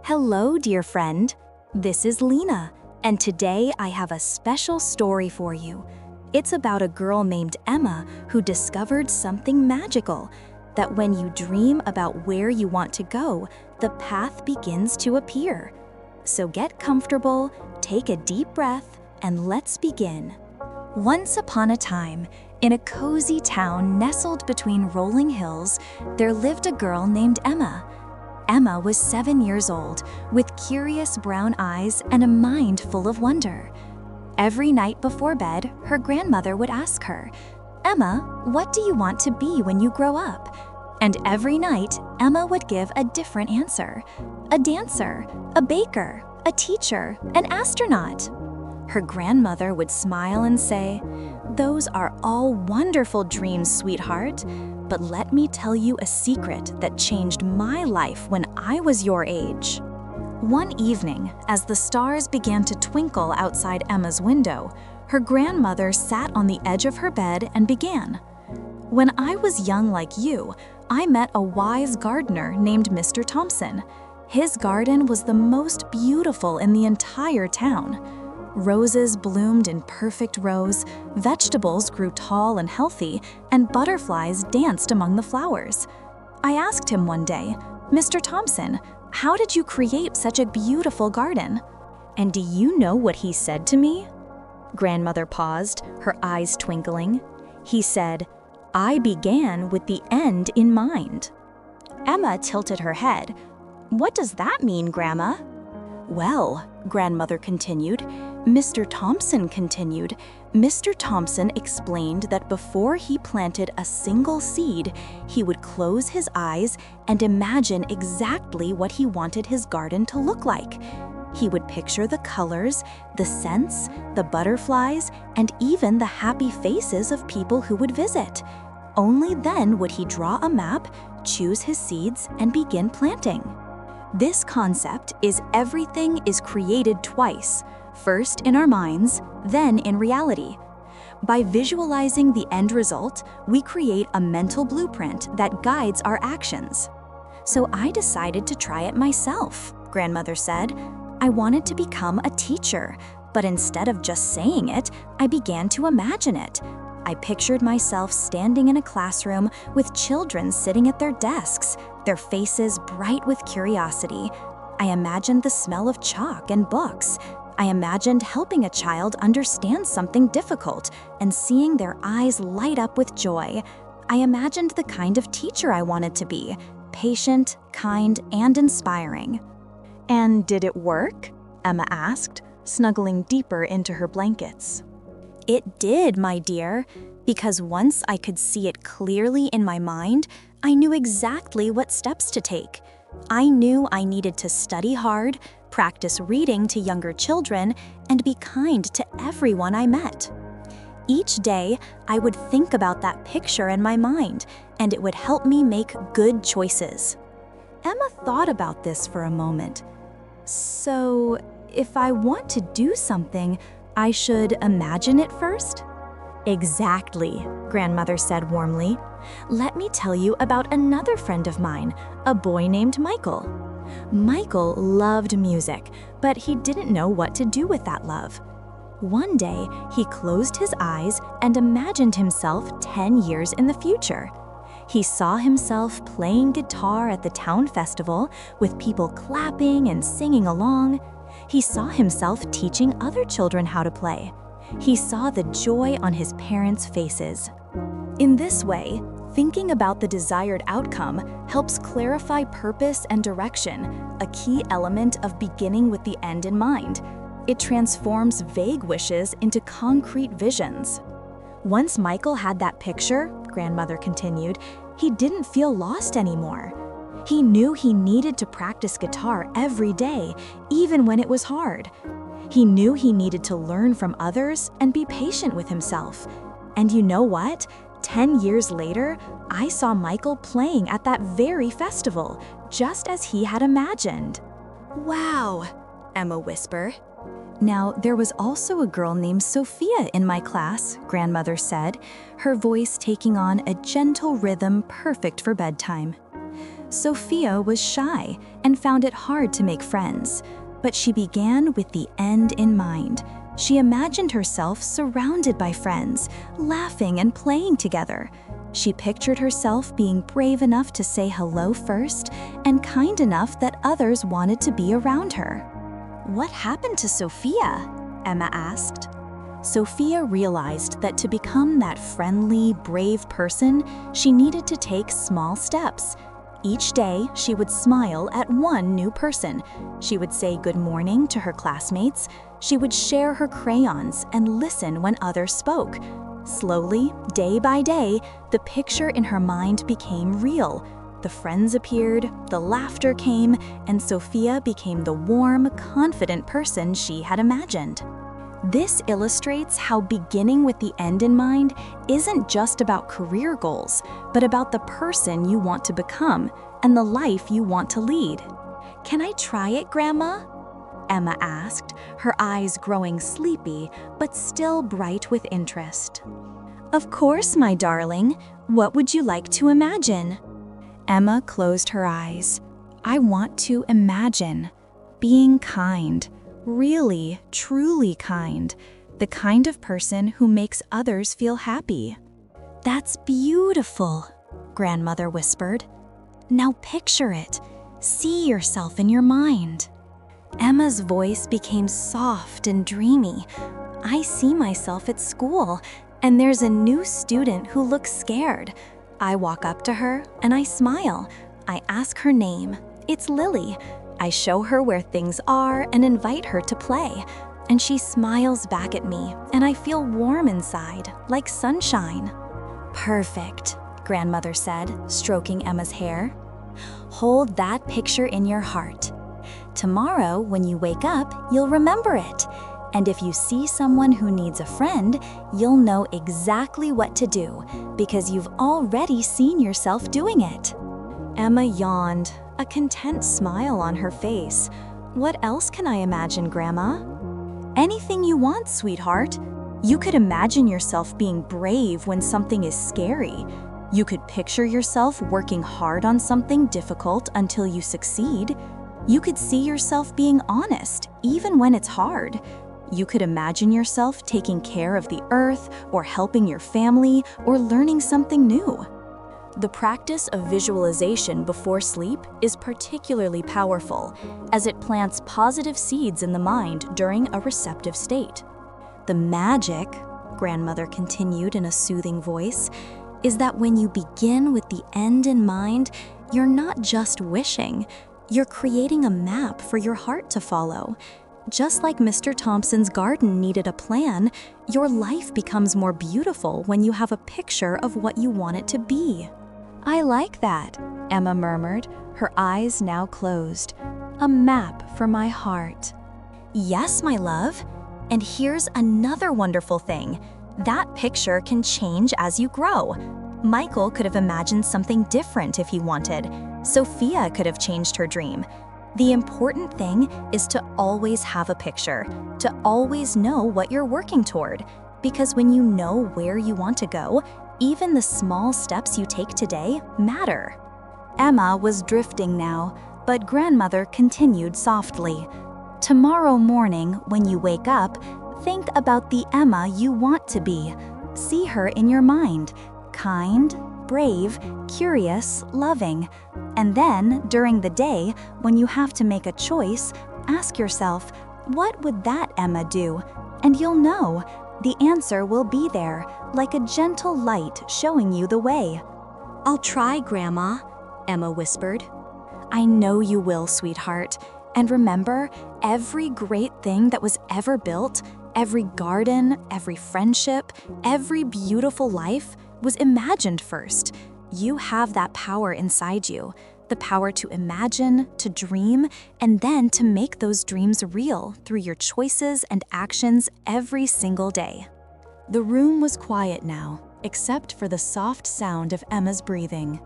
Hello, dear friend. This is Lena, and today I have a special story for you. It's about a girl named Emma who discovered something magical, that when you dream about where you want to go, the path begins to appear. So get comfortable, take a deep breath, and let's begin. Once upon a time, in a cozy town nestled between rolling hills, there lived a girl named Emma. Emma was 7 years old, with curious brown eyes and a mind full of wonder. Every night before bed, her grandmother would ask her, "Emma, what do you want to be when you grow up?" And every night, Emma would give a different answer. A dancer, a baker, a teacher, an astronaut. Her grandmother would smile and say, "Those are all wonderful dreams, sweetheart. But let me tell you a secret that changed my life when I was your age." One evening, as the stars began to twinkle outside Emma's window, her grandmother sat on the edge of her bed and began. "When I was young like you, I met a wise gardener named Mr. Thompson. His garden was the most beautiful in the entire town. Roses bloomed in perfect rows, vegetables grew tall and healthy, and butterflies danced among the flowers. I asked him one day, 'Mr. Thompson, how did you create such a beautiful garden?' And do you know what he said to me?" Grandmother paused, her eyes twinkling. He said, "I began with the end in mind." Emma tilted her head. "What does that mean, Grandma?" "Well," Grandmother continued, Mr. Thompson explained that before he planted a single seed, he would close his eyes and imagine exactly what he wanted his garden to look like. He would picture the colors, the scents, the butterflies, and even the happy faces of people who would visit. Only then would he draw a map, choose his seeds, and begin planting. This concept is everything is created twice, first in our minds, then in reality. By visualizing the end result, we create a mental blueprint that guides our actions. So I decided to try it myself," Grandmother said. "I wanted to become a teacher, but instead of just saying it, I began to imagine it. I pictured myself standing in a classroom with children sitting at their desks, their faces bright with curiosity. I imagined the smell of chalk and books. I imagined helping a child understand something difficult and seeing their eyes light up with joy. I imagined the kind of teacher I wanted to be, patient, kind, and inspiring." "And did it work?" Emma asked, snuggling deeper into her blankets. "It did, my dear, because once I could see it clearly in my mind, I knew exactly what steps to take. I knew I needed to study hard, practice reading to younger children, and be kind to everyone I met. Each day, I would think about that picture in my mind, and it would help me make good choices." Emma thought about this for a moment. "So, if I want to do something, I should imagine it first?" "Exactly," Grandmother said warmly. "Let me tell you about another friend of mine, a boy named Michael. Michael loved music, but he didn't know what to do with that love. One day, he closed his eyes and imagined himself 10 years in the future. He saw himself playing guitar at the town festival with people clapping and singing along. He saw himself teaching other children how to play. He saw the joy on his parents' faces. In this way, thinking about the desired outcome helps clarify purpose and direction, a key element of beginning with the end in mind. It transforms vague wishes into concrete visions. Once Michael had that picture," Grandmother continued, "he didn't feel lost anymore. He knew he needed to practice guitar every day, even when it was hard. He knew he needed to learn from others and be patient with himself. And you know what? 10 years later, I saw Michael playing at that very festival, just as he had imagined." "Wow," Emma whispered. "Now, there was also a girl named Sophia in my class," Grandmother said, her voice taking on a gentle rhythm perfect for bedtime. Sophia was shy and found it hard to make friends, but she began with the end in mind. She imagined herself surrounded by friends, laughing and playing together. She pictured herself being brave enough to say hello first and kind enough that others wanted to be around her. "What happened to Sophia?" Emma asked. Sophia realized that to become that friendly, brave person, she needed to take small steps. Each day, she would smile at one new person. She would say good morning to her classmates. She would share her crayons and listen when others spoke. Slowly, day by day, the picture in her mind became real. The friends appeared, the laughter came, and Sophia became the warm, confident person she had imagined. This illustrates how beginning with the end in mind isn't just about career goals, but about the person you want to become and the life you want to lead. "Can I try it, Grandma?" Emma asked, her eyes growing sleepy but still bright with interest. "Of course, my darling. What would you like to imagine?" Emma closed her eyes. "I want to imagine being kind. Really, truly kind. The kind of person who makes others feel happy." "That's beautiful," Grandmother whispered. "Now picture it. See yourself in your mind." Emma's voice became soft and dreamy. "I see myself at school, and there's a new student who looks scared. I walk up to her and I smile. I ask her name. It's Lily. I show her where things are and invite her to play. And she smiles back at me, and I feel warm inside, like sunshine." "Perfect," Grandmother said, stroking Emma's hair. "Hold that picture in your heart. Tomorrow, when you wake up, you'll remember it. And if you see someone who needs a friend, you'll know exactly what to do, because you've already seen yourself doing it." Emma yawned, a content smile on her face. "What else can I imagine, Grandma?" "Anything you want, sweetheart. You could imagine yourself being brave when something is scary. You could picture yourself working hard on something difficult until you succeed. You could see yourself being honest, even when it's hard. You could imagine yourself taking care of the earth, or helping your family, or learning something new." The practice of visualization before sleep is particularly powerful, as it plants positive seeds in the mind during a receptive state. "The magic," Grandmother continued in a soothing voice, "is that when you begin with the end in mind, you're not just wishing, you're creating a map for your heart to follow. Just like Mr. Thompson's garden needed a plan, your life becomes more beautiful when you have a picture of what you want it to be." "I like that," Emma murmured, her eyes now closed. "A map for my heart." "Yes, my love. And here's another wonderful thing. That picture can change as you grow. Michael could have imagined something different if he wanted. Sophia could have changed her dream. The important thing is to always have a picture, to always know what you're working toward, because when you know where you want to go, even the small steps you take today matter." Emma was drifting now, but Grandmother continued softly. "Tomorrow morning, when you wake up, think about the Emma you want to be. See her in your mind, kind, brave, curious, loving. And then, during the day, when you have to make a choice, ask yourself, what would that Emma do? And you'll know. The answer will be there, like a gentle light showing you the way." "I'll try, Grandma," Emma whispered. "I know you will, sweetheart. And remember, every great thing that was ever built, every garden, every friendship, every beautiful life was imagined first. You have that power inside you, the power to imagine, to dream, and then to make those dreams real through your choices and actions every single day." The room was quiet now, except for the soft sound of Emma's breathing.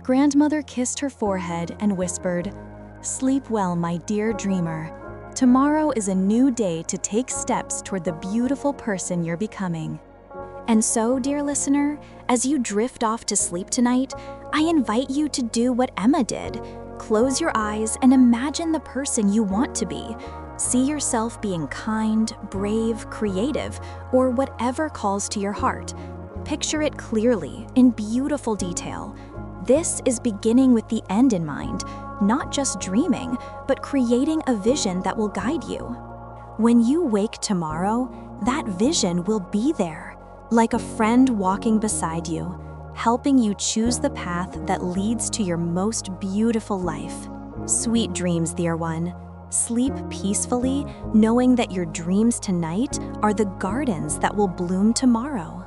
Grandmother kissed her forehead and whispered, "Sleep well, my dear dreamer. Tomorrow is a new day to take steps toward the beautiful person you're becoming." And so, dear listener, as you drift off to sleep tonight, I invite you to do what Emma did. Close your eyes and imagine the person you want to be. See yourself being kind, brave, creative, or whatever calls to your heart. Picture it clearly, in beautiful detail. This is beginning with the end in mind, not just dreaming, but creating a vision that will guide you. When you wake tomorrow, that vision will be there, like a friend walking beside you, helping you choose the path that leads to your most beautiful life. Sweet dreams, dear one. Sleep peacefully, knowing that your dreams tonight are the gardens that will bloom tomorrow.